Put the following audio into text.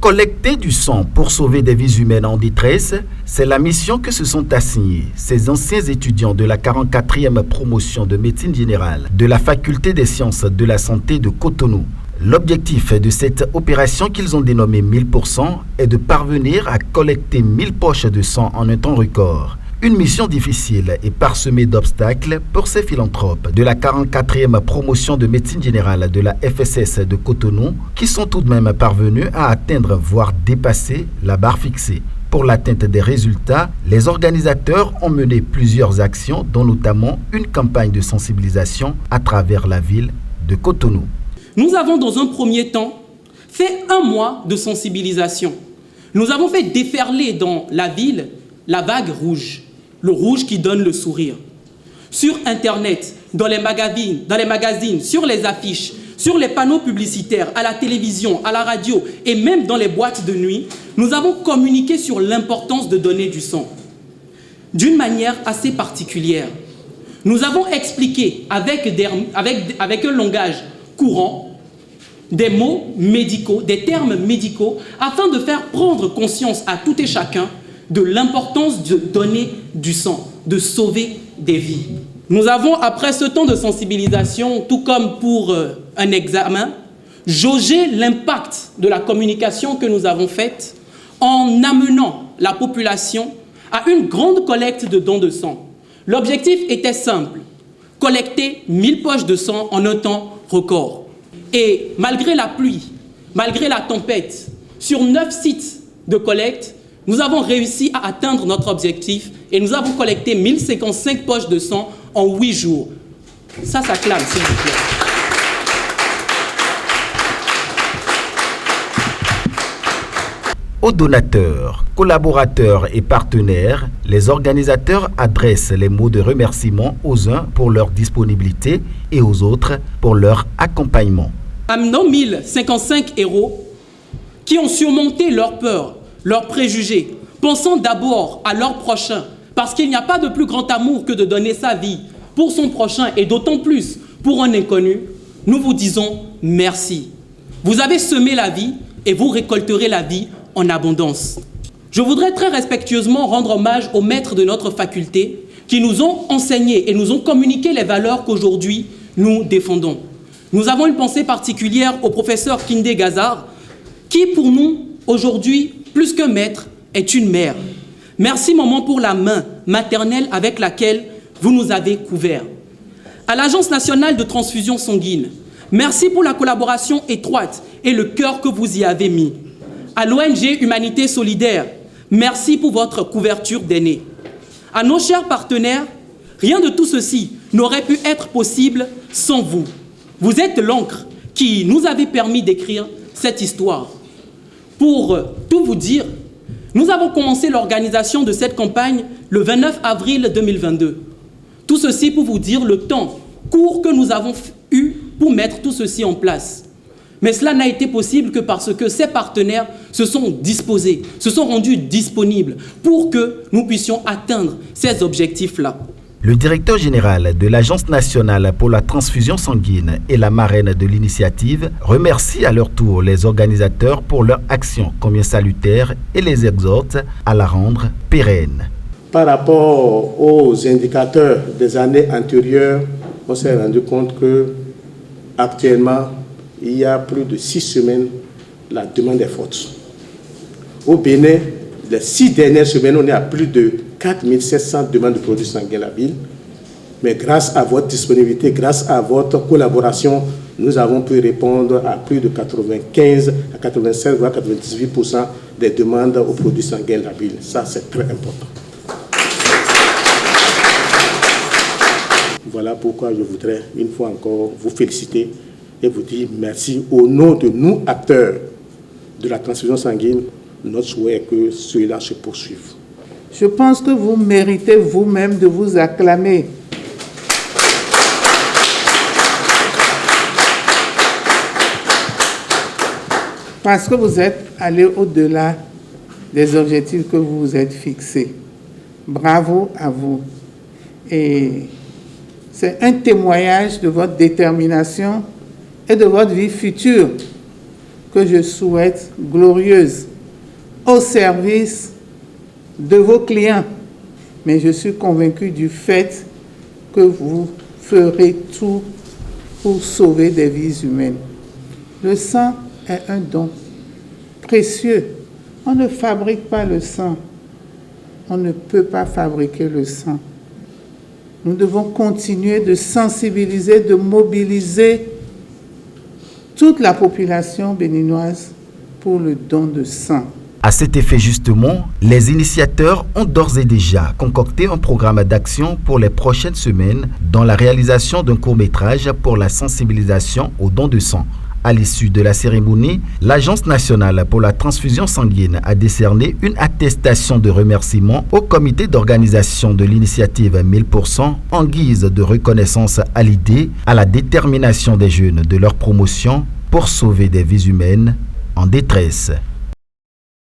Collecter du sang pour sauver des vies humaines en détresse, c'est la mission que se sont assignés ces anciens étudiants de la 44e promotion de médecine générale de la faculté des sciences de la santé de Cotonou. L'objectif de cette opération qu'ils ont dénommée 1000% est de parvenir à collecter 1000 poches de sang en un temps record. Une mission difficile et parsemée d'obstacles pour ces philanthropes de la 44e promotion de médecine générale de la FSS de Cotonou qui sont tout de même parvenus à atteindre voire dépasser la barre fixée. Pour l'atteinte des résultats, les organisateurs ont mené plusieurs actions dont notamment une campagne de sensibilisation à travers la ville de Cotonou. Nous avons dans un premier temps fait 1 mois de sensibilisation. Nous avons fait déferler dans la ville la vague rouge. Le rouge qui donne le sourire. Sur Internet, dans les magazines, sur les affiches, sur les panneaux publicitaires, à la télévision, à la radio et même dans les boîtes de nuit, nous avons communiqué sur l'importance de donner du sang. D'une manière assez particulière. Nous avons expliqué avec un langage courant des mots médicaux, des termes médicaux, afin de faire prendre conscience à tout et chacun de l'importance de donner du sang, de sauver des vies. Nous avons, après ce temps de sensibilisation, tout comme pour un examen, jaugé l'impact de la communication que nous avons faite en amenant la population à une grande collecte de dons de sang. L'objectif était simple, collecter 1000 poches de sang en un temps record. Et malgré la pluie, malgré la tempête, sur 9 sites de collecte, nous avons réussi à atteindre notre objectif et nous avons collecté 1055 poches de sang en 8 jours. Ça clame, s'il vous plaît. Aux donateurs, collaborateurs et partenaires, les organisateurs adressent les mots de remerciement aux uns pour leur disponibilité et aux autres pour leur accompagnement. Amenons 1055 héros qui ont surmonté leur peur, leurs préjugés, pensant d'abord à leur prochain, parce qu'il n'y a pas de plus grand amour que de donner sa vie pour son prochain et d'autant plus pour un inconnu. Nous vous disons merci. Vous avez semé la vie et vous récolterez la vie en abondance. Je voudrais très respectueusement rendre hommage aux maîtres de notre faculté qui nous ont enseigné et nous ont communiqué les valeurs qu'aujourd'hui nous défendons. Nous avons une pensée particulière au professeur Kinde Gazard qui pour nous aujourd'hui plus qu'un maître, est une mère. Merci, maman, pour la main maternelle avec laquelle vous nous avez couverts. À l'Agence nationale de transfusion sanguine, merci pour la collaboration étroite et le cœur que vous y avez mis. À l'ONG Humanité Solidaire, merci pour votre couverture d'aînés. À nos chers partenaires, rien de tout ceci n'aurait pu être possible sans vous. Vous êtes l'encre qui nous avait permis d'écrire cette histoire. Pour tout vous dire, nous avons commencé l'organisation de cette campagne le 29 avril 2022. Tout ceci pour vous dire le temps court que nous avons eu pour mettre tout ceci en place. Mais cela n'a été possible que parce que ces partenaires se sont disposés, se sont rendus disponibles pour que nous puissions atteindre ces objectifs-là. Le directeur général de l'Agence nationale pour la transfusion sanguine et la marraine de l'initiative remercie à leur tour les organisateurs pour leur action combien salutaire et les exhorte à la rendre pérenne. Par rapport aux indicateurs des années antérieures, on s'est rendu compte que actuellement, il y a plus de 6 semaines, la demande est forte. Au Bénin, les 6 dernières semaines, on est à plus de 4700 demandes de produits sanguins labiles. Mais grâce à votre disponibilité, grâce à votre collaboration, nous avons pu répondre à plus de 95 à 96, voire 98% des demandes aux produits sanguins labiles. Ça, c'est très important. Voilà pourquoi je voudrais une fois encore vous féliciter et vous dire merci au nom de nous, acteurs de la transfusion sanguine. Notre souhait est que cela se poursuive. Je pense que vous méritez vous-même de vous acclamer. Parce que vous êtes allé au-delà des objectifs que vous vous êtes fixés. Bravo à vous. Et c'est un témoignage de votre détermination et de votre vie future que je souhaite glorieuse au service de vos clients. Mais je suis convaincu du fait que vous ferez tout pour sauver des vies humaines. Le sang est un don précieux. On ne fabrique pas le sang. On ne peut pas fabriquer le sang. Nous devons continuer de sensibiliser, de mobiliser toute la population béninoise pour le don de sang. À cet effet justement, les initiateurs ont d'ores et déjà concocté un programme d'action pour les prochaines semaines dans la réalisation d'un court-métrage pour la sensibilisation au don de sang. À l'issue de la cérémonie, l'Agence nationale pour la transfusion sanguine a décerné une attestation de remerciement au comité d'organisation de l'initiative 1000% en guise de reconnaissance à l'idée, à la détermination des jeunes de leur promotion pour sauver des vies humaines en détresse.